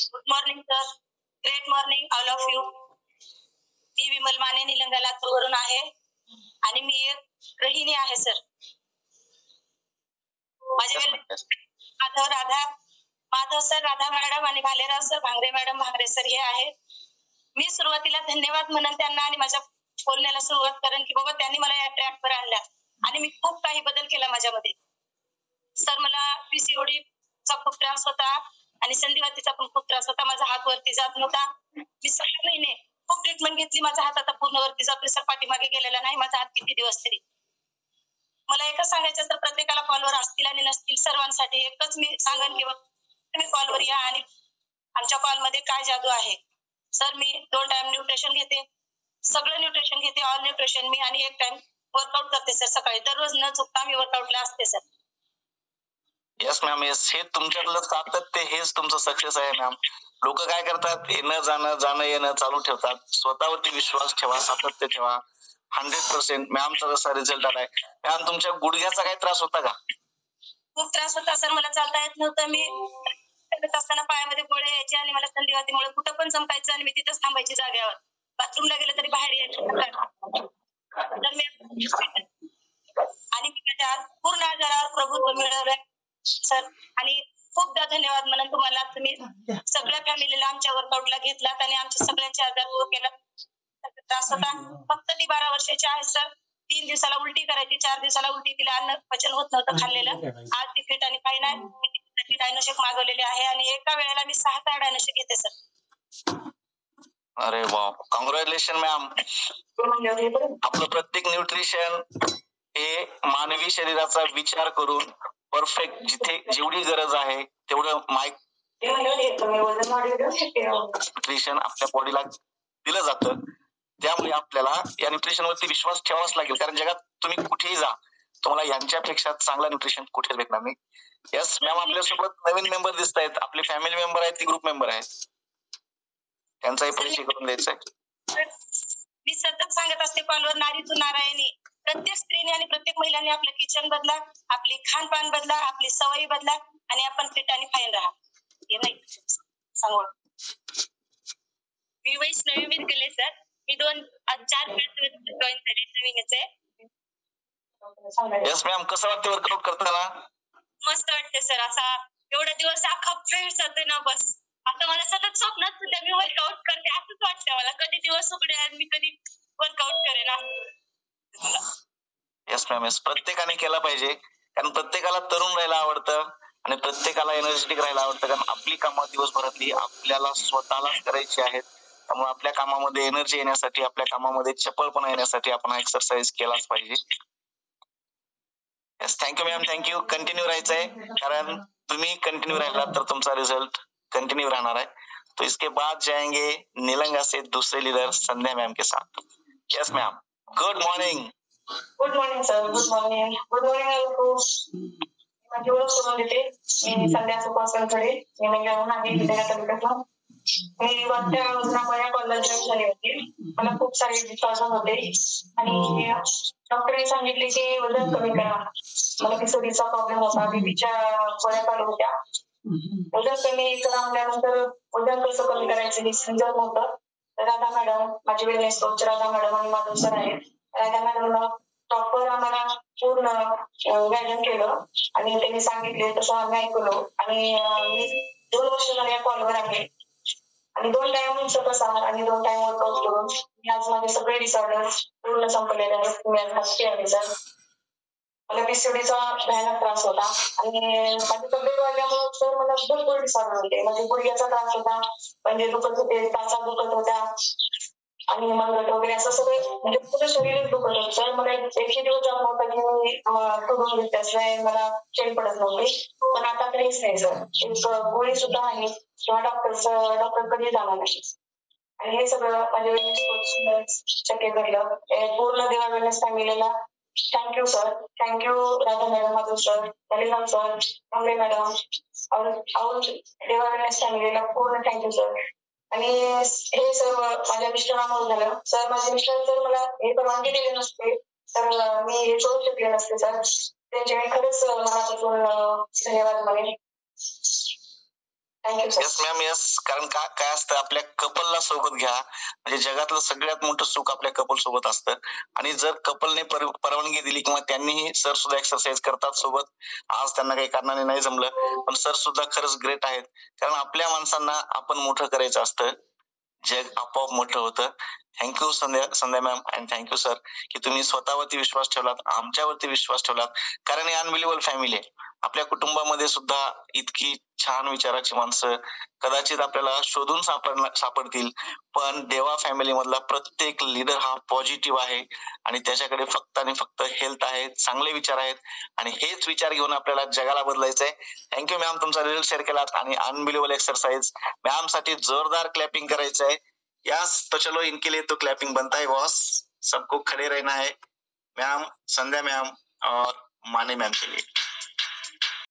Good morning sir. Great morning all of you. मी विमल माने निलंगा लातूरवरून आहे आणि मी एक गृहिणी आहे sir. Madhav sir, Radha madam आणि Bhalerao sir, Bhangre madam, Bhangre sir हे आहे. मी सुरुवातीला धन्यवाद म्हणून त्यांना आणि माझ्या बोलण्याला सुरुवात करेन की बाबा त्यांनी मला या ट्रॅकवर आणल्या आणि मी खूप काही बदल केला माझ्यामध्ये. सर मला PCODचा खूप त्रास होता आणि संधिवातीचा पण खूप त्रास होता. माझा हात वरती जात नव्हता. मी 6 महिने खूप ट्रीटमेंट घेतली. माझा हात आता पूर्ण वरती जातोय सर, पाठीमागे गेलेला नाही माझा हात किती दिवस तरी. मला एकच सांगायचं सर, प्रत्येकाला कॉलवर असतील आणि नसतील, सर्वांसाठी एकच मी सांगेन की तुम्ही कॉलवर या आणि आमच्या कॉलमध्ये काय जादू आहे. सर मी 2 टाइम न्यूट्रिशन घेते, सगळं न्यूट्रिशन घेते, ऑल न्यूट्रिशन मी, आणि 1 टाइम वर्कआउट करते सर. सकाळी दररोज न चुकता मी वर्कआउटला असते सर. Yes ma'am, yes. हे तुमच्यातलं सातत्य, हेच तुमचं सक्सेस आहे मॅम. लोक काय करतात, येणं जाणं येणं चालू ठेवतात. स्वतःवरती विश्वास ठेवा, सातत्य ठेवा. 100% मॅमचा जसा रिझल्ट आलाय. मॅम तुमच्या गुडघ्याचा काय त्रास होता का? खूप त्रास होता सर, मला चालता येत नव्हतं. मी असताना पायामध्ये गोळे यायचे आणि मला संधिवातीमुळे कुठं पण चमकायचं आणि मी तिथंच थांबायची जागेवर. बाथरूमला गेलं तरी बाहेर यायचं. तर मी आणि मी माझ्या पूर्ण आजारावर प्रभुत्व मिळवलंय सर. आणि खूपदा धन्यवाद म्हणून तुम्हाला. तुम्ही सगळ्या फॅमिलीला आमच्या वर्कआउटला घेतलात आणि आमच्या सगळ्यांचे आजार दूर केला. त्रास होता. फक्त ती 12 वर्षाची आहे सर. 3 दिवसाला उलटी करायची, 4 दिवसाला उलटी. तिला अन्न पचन होत नव्हतं खाल्लेलं. आज ती फिट आणि फाईन आहे. डायनोशेक मागवलेले आहे आणि एका वेळेला मी 6 डायनोशेक घेते सर. अरे वा, कॉंग्रॅच्युलेशन मॅम. आपलं प्रत्येक न्यूट्रिशन हे मानवी शरीराचा विचार करून परफेक्ट, जिथे जेवढी गरज आहे तेवढं न्यूट्रिशन आपल्या बॉडीला दिलं जातं. त्यामुळे आपल्याला या न्यूट्रिशन वरती विश्वास ठेवावाच लागेल, कारण जगात तुम्ही कुठेही जा, तुम्हाला यांच्यापेक्षा चांगला न्यूट्रिशन कुठेच भेटणार नाही. यस मॅम, आपल्यासोबत नवीन मेंबर दिसत आहेत. आपले फॅमिली मेंबर आहेत, ती ग्रुप मेंबर आहेत, त्यांचाही परिचय करून द्यायचा आहे. मी सतत सांगत असते कॉलवर, नारी तू नारायणी. प्रत्येक स्त्रीने आणि प्रत्येक महिलांनी आपलं किचन बदला, आपली खानपान बदला, आपली सवयी बदला आणि आपण फिट आणि फाईन राहा. हे नाही सांगू. मी वैष्णवी विरगले सर. मी 4 महिने जॉईन झाले नवीनच आहे. यस मॅम, कसं वाटतं वर्कआउट करताना? मस्त वाटते सर. असा एवढा दिवस अख्खा फ्रेश जातोय ना, बस आता मला सतत स्वप्नात सुद्धा मी वर्कआउट करते असंच वाटतं मला. कधी दिवस उघडेल, मी कधी वर्कआउट करेन. Yes ma'am, yes. प्रत्येकाने केला पाहिजे, कारण प्रत्येकाला तरुण राहायला आवडतं आणि प्रत्येकाला एनर्जेटिक राहायला आवडतं, कारण आपली कामं दिवसभरातली आपल्याला स्वतःलाच करायची आहेत. त्यामुळे आपल्या कामामध्ये एनर्जी येण्यासाठी, आपल्या कामामध्ये चपळपणा येण्यासाठी आपण हा एक्सरसाइज केलाच पाहिजे. Yes, thank you ma'am, thank you. Continue राहायचंय, कारण तुम्ही कंटिन्यू राहिला तर तुमचा रिझल्ट कंटिन्यू रहना है. तो इसके बाद जाएंगे नीलंगा से दूसरे लीडर संध्या मैम के साथ. Yes ma'am, good morning. Good morning sir. Good morning. Good morning. माझी ओळख करून देते. मी संध्या सुपासनकडे निलंग्याहून आहे, निलंगा तालुक्यातला. मी वाटत्या वजनामुळे कॉलेज जॉईन झाली होती. मला खूप सारे डिस्टॉर्शन होते आणि डॉक्टरने सांगितले की वजन कमी करा. मला PCODचा प्रॉब्लेम होता, बीपीच्या गोळ्या चालू होत्या. वजन कमी करा म्हटल्यानंतर वजन कसं कमी करायचं हे समजत नव्हतं. राधा मॅडम, माझे वेलनेस कोच राधा मॅडम आणि माधव सर आहेत. राधा मॅडमला प्रॉपर आम्हाला पूर्ण गायडन केलं आणि त्यांनी सांगितले तसं आम्ही ऐकलो आणि मी 2 वर्ष झाले या कॉलवर आहे आणि 2 टाइम सकस आहार आणि 2 टाइम वर्कआउट करून मी आज माझे सगळे डिसऑर्डर पूर्ण संपलेले आहेत. मी आज हॅपी आहे सर. मला PCODचा भयानक त्रास होता आणि माझी तब्येत वाढल्यामुळे सर मला भरपूर डिसऑर्डर होते. म्हणजे गुडघ्याचा त्रास होता, म्हणजे दुखत होते, टाचा दुखत होत्या आणि मनगट वगैरे असं सगळं, म्हणजे पूर्ण शरीरच दुखत होतं सर. मला एकही दिवस जात नव्हता की मी सोडून घेतल्याशिवाय मला चैन पडत नव्हती. पण आता काहीच नाही सर. एक गोळी सुद्धा नाही किंवा डॉक्टर कधी जाणार नाही. आणि हे सगळं माझ्या वेलनेस कोच शक्य घडलं. पूर्ण देवा वेलनेस फॅमिलीला thank you sir. Thank you Radha madam, Madhav sir, Nalina sir, Bhangre madam और देवा वेलनेस फॅमिलीला पूर्ण थँक्यू सर. आणि हे सर्व माझ्या मिस्टरांमुळे झालं सर. माझे मिस्टर जर मला हे परवानगी दिली नसते तर मी हे सोडू शकले नसते सर. त्यांचे खरंच मनापासून धन्यवाद म्हणेन. Thank you sir. Yes ma'am yes. कारण काय असतं, आपल्या कपलला सोबत घ्या, म्हणजे जगातलं सगळ्यात मोठं सुख आपल्या कपल सोबत असतं. आणि जर कपलने परवानगी दिली किंवा त्यांनीही, सर सुद्धा एक्सरसाइज करतात सोबत. आज त्यांना काही कारणाने नाही जमलं, पण सर सुद्धा खरंच ग्रेट आहेत. कारण आपल्या माणसांना आपण मोठं करायचं असतं, जग आपोआप मोठं होतं. Thank you Sandhya ma'am and thank you sir की तुम्ही स्वतःवरती विश्वास ठेवलात, आमच्यावरती विश्वास ठेवलात. कारण ही अनबिलिव्हेबल फॅमिली आहे. आपल्या कुटुंबामध्ये सुद्धा इतकी छान विचाराची माणसं कदाचित आपल्याला शोधून सापडतील, पण देवा फॅमिली मधला प्रत्येक लीडर हा पॉझिटिव्ह आहे आणि त्याच्याकडे फक्त आणि फक्त हेल्थ आहे, चांगले विचार आहेत आणि हेच विचार घेऊन आपल्याला जगाला बदलायचं आहे. थँक्यू मॅम, तुमचा रिझल्ट शेअर केलात आणि अनबिलिव्हेबल एक्सरसाइज मॅम साठी जोरदार क्लॅपिंग करायचं आहे. यस तो चलो, इनके लिए तो क्लैपिंग बनता है बॉस, सबको खड़े रहना है मैम, संध्या मैम और माने मैम के लिए.